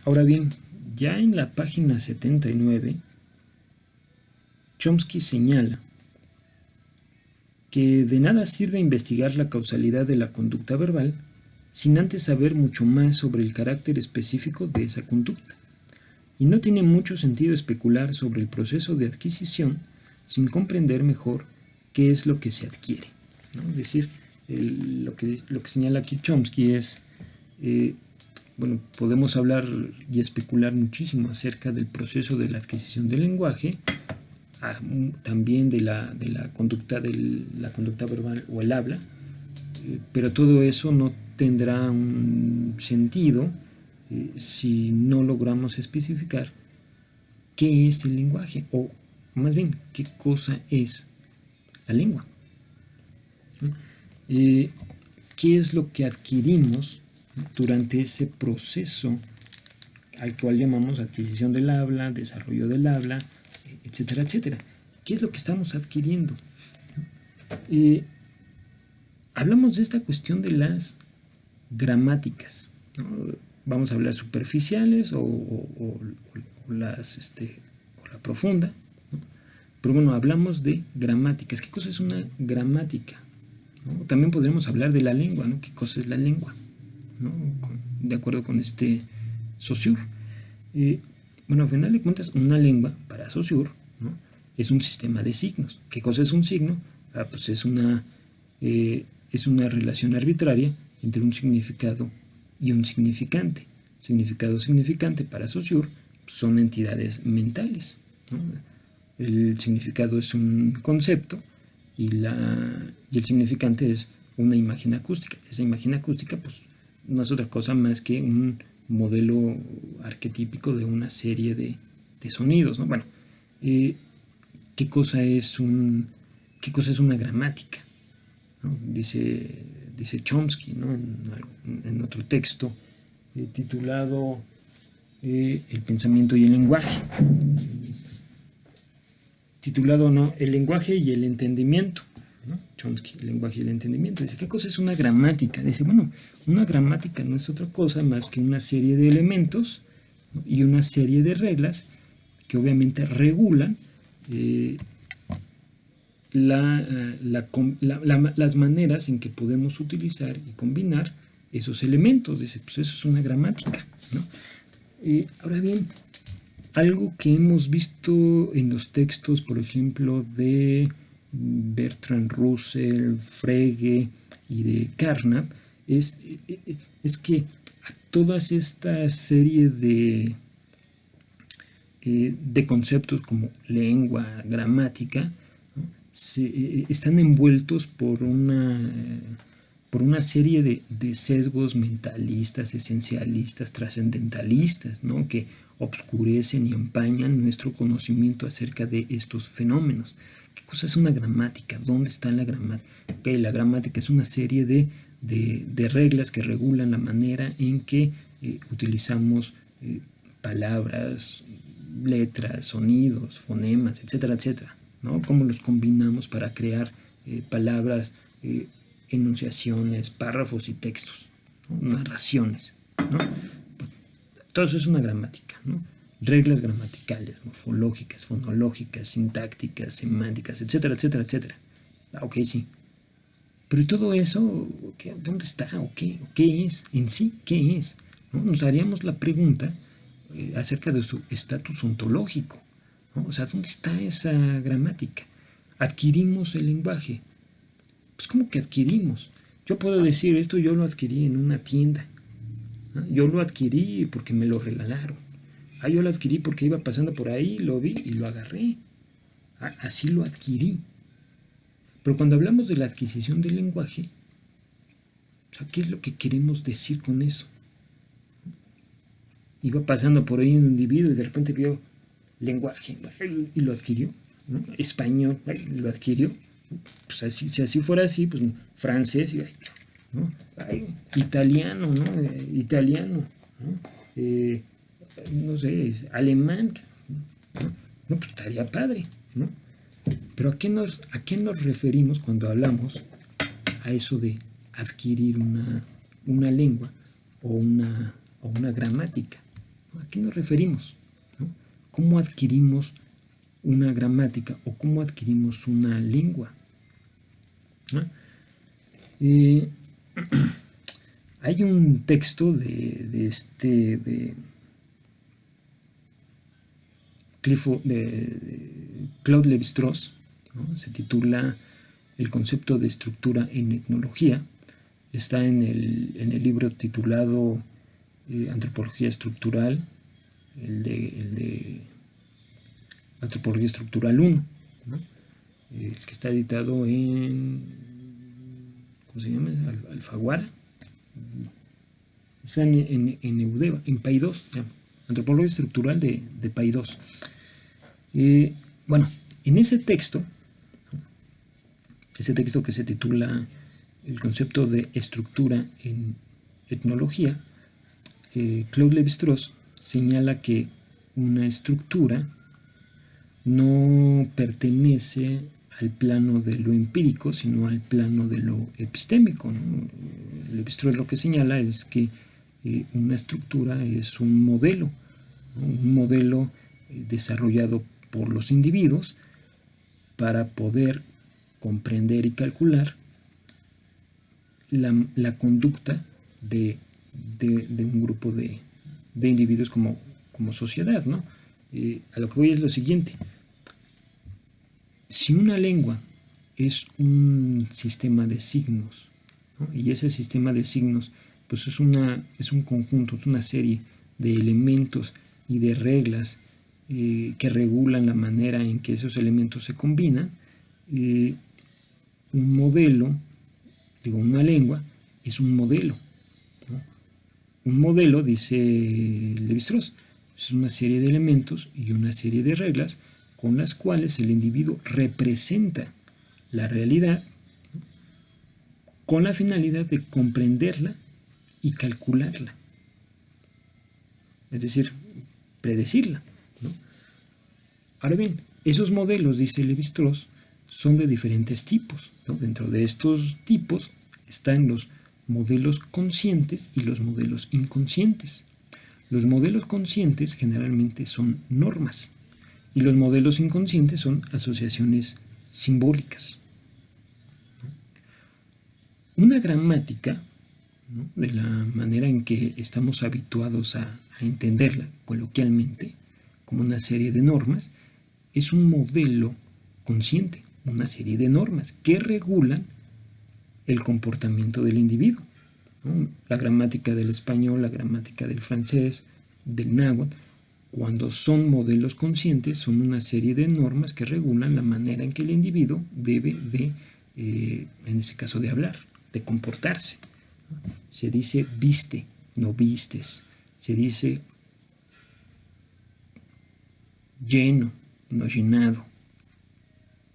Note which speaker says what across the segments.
Speaker 1: Ahora bien, ya en la página 79, Chomsky señala que de nada sirve investigar la causalidad de la conducta verbal sin antes saber mucho más sobre el carácter específico de esa conducta. Y no tiene mucho sentido especular sobre el proceso de adquisición sin comprender mejor qué es lo que se adquiere, ¿no? Es decir, lo que señala aquí Chomsky es, bueno, podemos hablar y especular muchísimo acerca del proceso de la adquisición del lenguaje, también de la conducta verbal o el habla, pero todo eso no tendrá un sentido si no logramos especificar qué es el lenguaje, o más bien, qué cosa es la lengua. ¿Qué es lo que adquirimos durante ese proceso al cual llamamos adquisición del habla, desarrollo del habla, etcétera, etcétera? ¿Qué es lo que estamos adquiriendo? Hablamos de esta cuestión de las gramáticas, ¿no? Vamos a hablar superficiales o la profunda, ¿no? Pero bueno, hablamos de gramáticas. ¿Qué cosa es una gramática? ¿No? También podríamos hablar de la lengua, ¿no? ¿Qué cosa es la lengua? ¿No? De acuerdo con Saussure. Bueno, al final de cuentas, una lengua para Saussure, ¿no? Es un sistema de signos. ¿Qué cosa es un signo? Pues es una relación arbitraria entre un significado y un significante. Significado, significante para Saussure son entidades mentales, ¿no? El significado es un concepto y el significante es una imagen acústica. Esa imagen acústica pues no es otra cosa más que un modelo arquetípico de una serie de sonidos, ¿no? Bueno, ¿qué cosa es una gramática? ¿No? Dice Chomsky, ¿no? en otro texto titulado El pensamiento y el lenguaje, titulado El lenguaje y el entendimiento, ¿no? Chomsky, el lenguaje y el entendimiento. Dice, ¿qué cosa es una gramática? Dice, bueno, una gramática no es otra cosa más que una serie de elementos, ¿no? Y una serie de reglas que obviamente regulan las maneras en que podemos utilizar y combinar esos elementos. Dice, pues eso es una gramática, ¿no? Ahora bien, algo que hemos visto en los textos, por ejemplo, de Bertrand Russell, Frege y de Carnap, es que a todas esta serie de conceptos como lengua, gramática, ¿no? Están envueltos por una serie de sesgos mentalistas, esencialistas, trascendentalistas, ¿no? Que obscurecen y empañan nuestro conocimiento acerca de estos fenómenos. ¿Qué cosa es una gramática? ¿Dónde está la gramática? Okay, la gramática es una serie de reglas que regulan la manera en que utilizamos palabras, letras, sonidos, fonemas, etcétera, etcétera, ¿no? Cómo los combinamos para crear palabras, enunciaciones, párrafos y textos, ¿no? Narraciones, ¿no? Todo eso es una gramática, ¿no? Reglas gramaticales, morfológicas, fonológicas, sintácticas, semánticas, etcétera, etcétera, etcétera. Ok, sí. Pero todo eso, ¿dónde está? ¿O qué es en sí? ¿Qué es? ¿No? Nos haríamos la pregunta acerca de su estatus ontológico, ¿no? O sea, ¿dónde está esa gramática? Adquirimos el lenguaje. Pues, ¿cómo que adquirimos? Yo puedo decir, esto yo lo adquirí en una tienda, ¿no? Yo lo adquirí porque me lo regalaron. Yo lo adquirí porque iba pasando por ahí, lo vi y lo agarré. Así lo adquirí. Pero cuando hablamos de la adquisición del lenguaje, o sea, ¿qué es lo que queremos decir con eso? Iba pasando por ahí un individuo y de repente vio lenguaje y lo adquirió, ¿no? Español, lo adquirió. Pues así, si así fuera así, pues francés, ¿no? Italiano, ¿no? Italiano, ¿no? No sé, alemán, ¿no? No, pues estaría padre, ¿no? Pero ¿a qué nos referimos cuando hablamos a eso de adquirir una lengua o o una gramática. ¿A qué nos referimos? ¿No? ¿Cómo adquirimos una gramática o cómo adquirimos una lengua? ¿No? Hay un texto de Claude Lévi-Strauss, ¿no? Se titula El concepto de estructura en etnología. Está en el libro titulado Antropología Estructural, el de Antropología Estructural 1, ¿no? El que está editado en, ¿cómo se llama? Alfaguara. Está en Eudeva, en Paidós, Antropología Estructural de Paidós. Bueno, en ese texto que se titula El concepto de estructura en etnología, Claude Lévi-Strauss señala que una estructura no pertenece al plano de lo empírico, sino al plano de lo epistémico, ¿no? Lévi-Strauss lo que señala es que una estructura es un modelo, ¿no? Un modelo desarrollado por los individuos para poder comprender y calcular la conducta de un grupo de individuos como sociedad, ¿no? A lo que voy es lo siguiente. Si una lengua es un sistema de signos, ¿no? Y ese sistema de signos pues es un conjunto, es una serie de elementos y de reglas que regulan la manera en que esos elementos se combinan, un modelo, una lengua es un modelo, ¿no? Un modelo, dice Lévi-Strauss, es una serie de elementos y una serie de reglas con las cuales el individuo representa la realidad, ¿no? Con la finalidad de comprenderla y calcularla, es decir, predecirla, ¿no? Ahora bien, esos modelos, dice Lévi-Strauss, son de diferentes tipos, ¿no? Dentro de estos tipos están los modelos conscientes y los modelos inconscientes. Los modelos conscientes generalmente son normas y los modelos inconscientes son asociaciones simbólicas. Una gramática, ¿no? De la manera en que estamos habituados a entenderla coloquialmente como una serie de normas, es un modelo consciente, una serie de normas que regulan el comportamiento del individuo, ¿no? La gramática del español, la gramática del francés, del náhuatl, cuando son modelos conscientes, son una serie de normas que regulan la manera en que el individuo debe de, en este caso, de hablar, de comportarse. Se dice viste, no vistes. Se dice lleno, no llenado.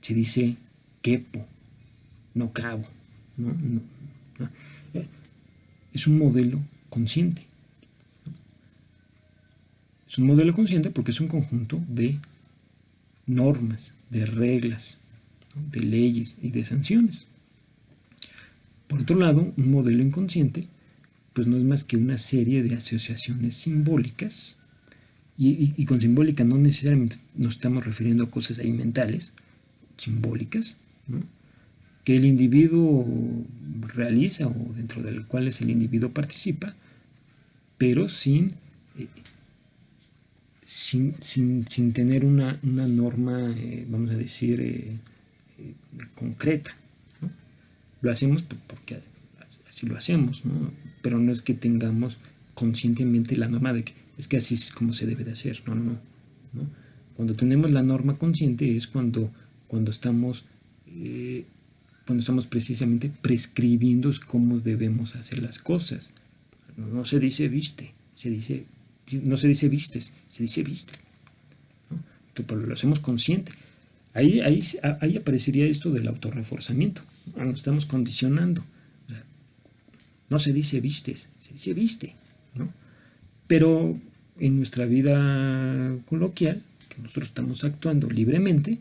Speaker 1: Se dice quepo, no cabo, ¿no? Es un modelo consciente. Es un modelo consciente porque es un conjunto de normas, de reglas, ¿no? De leyes y de sanciones. Por otro lado, un modelo inconsciente pues no es más que una serie de asociaciones simbólicas, y con simbólica no necesariamente nos estamos refiriendo a cosas ahí mentales, simbólicas, ¿no? Que el individuo realiza o dentro de las cuales el individuo participa, pero sin tener una norma, vamos a decir, concreta, ¿no? Lo hacemos porque así lo hacemos, ¿no? Pero no es que tengamos conscientemente la norma de que es que así es como se debe de hacer, no. Cuando tenemos la norma consciente es cuando estamos precisamente prescribiendo cómo debemos hacer las cosas. No se dice viste, no se dice vistes, se dice viste, ¿no? Pero lo hacemos consciente. Ahí aparecería esto del autorreforzamiento. Nos estamos condicionando. O sea, no se dice vistes, se dice viste, ¿no? Pero en nuestra vida coloquial, que nosotros estamos actuando libremente,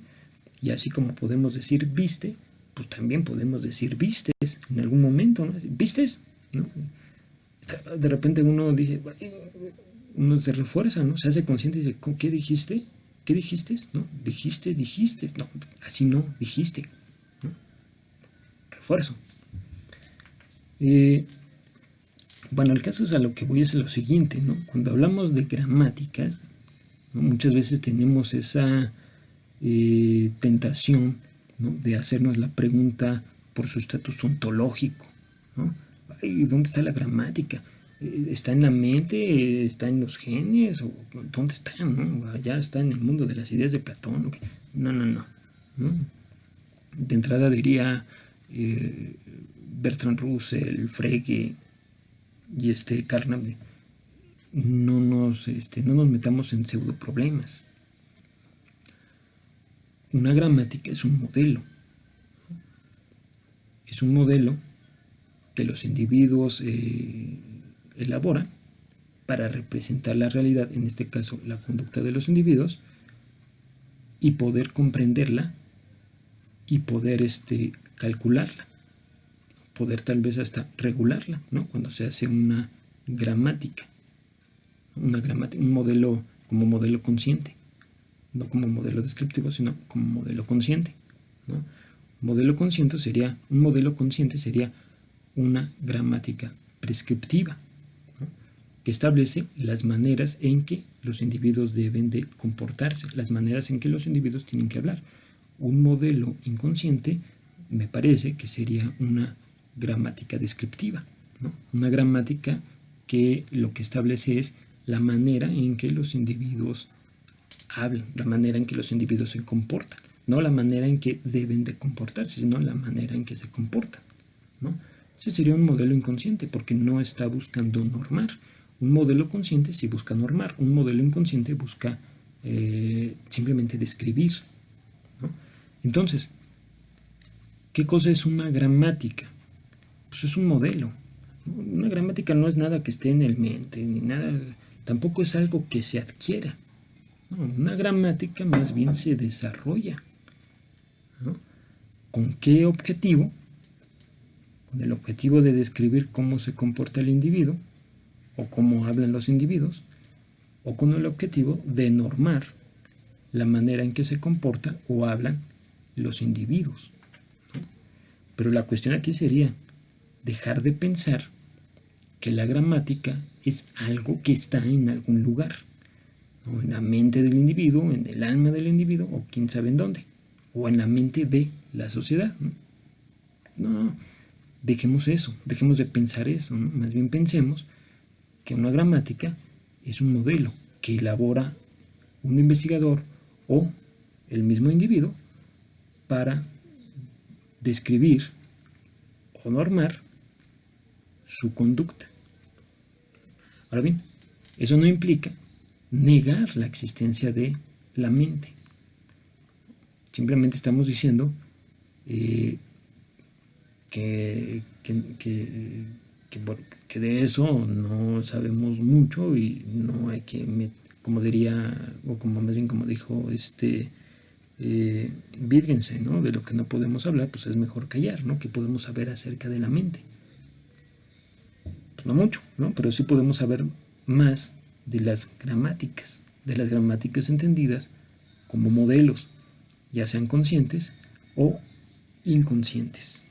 Speaker 1: y así como podemos decir viste, pues también podemos decir vistes en algún momento, ¿no? ¿Vistes? ¿No? de repente uno se refuerza, ¿no? Se hace consciente y dice, ¿qué dijiste? ¿Qué dijiste? No, dijiste, no, así no, dijiste, ¿no? Refuerzo. Bueno, el caso es a lo que voy es lo siguiente, ¿no? Cuando hablamos de gramáticas, ¿no? Muchas veces tenemos esa tentación, ¿no? De hacernos la pregunta por su estatus ontológico, ¿no? Ay, ¿dónde está la gramática? ¿Está en la mente? ¿Está en los genes? ¿O dónde está? ¿No? ¿Allá está en el mundo de las ideas de Platón? ¿O qué? No, no, no, ¿no? De entrada diría Bertrand Russell, Frege y Carnap, no nos metamos en pseudo problemas. Una gramática es un modelo. Es un modelo que los individuos elaboran para representar la realidad, en este caso la conducta de los individuos, y poder comprenderla y poder calcularla, poder tal vez hasta regularla, ¿no? Cuando se hace una gramática, un modelo como modelo consciente, no como modelo descriptivo, sino como modelo consciente, ¿no? Un modelo consciente sería una gramática prescriptiva, ¿no? Que establece las maneras en que los individuos deben de comportarse, las maneras en que los individuos tienen que hablar. Un modelo inconsciente me parece que sería una gramática descriptiva, ¿no? Una gramática que lo que establece es la manera en que los individuos hablan, la manera en que los individuos se comportan, no la manera en que deben de comportarse, sino la manera en que se comportan, ¿no? Ese sería un modelo inconsciente porque no está buscando normar. Un modelo consciente sí busca normar, un modelo inconsciente busca simplemente describir, ¿no? Entonces, ¿qué cosa es una gramática? Pues es un modelo. Una gramática no es nada que esté en el mente, ni nada, tampoco es algo que se adquiera. No, una gramática más bien se desarrolla, ¿no? ¿Con qué objetivo? Con el objetivo de describir cómo se comporta el individuo o cómo hablan los individuos, o con el objetivo de normar la manera en que se comporta o hablan los individuos, ¿no? Pero la cuestión aquí sería dejar de pensar que la gramática es algo que está en algún lugar, o en la mente del individuo, en el alma del individuo, o quién sabe en dónde, o en la mente de la sociedad, ¿no? No, dejemos eso, dejemos de pensar eso, ¿no? Más bien pensemos que una gramática es un modelo que elabora un investigador o el mismo individuo para describir o normar su conducta. Ahora bien, eso no implica negar la existencia de la mente. Simplemente estamos diciendo que de eso no sabemos mucho y no hay que, como diría, o como más bien como dijo Wittgenstein, ¿no? De lo que no podemos hablar, pues es mejor callar, ¿no? Que podemos saber acerca de la mente. Pues no mucho, ¿no? Pero sí podemos saber más de las gramáticas entendidas como modelos, ya sean conscientes o inconscientes.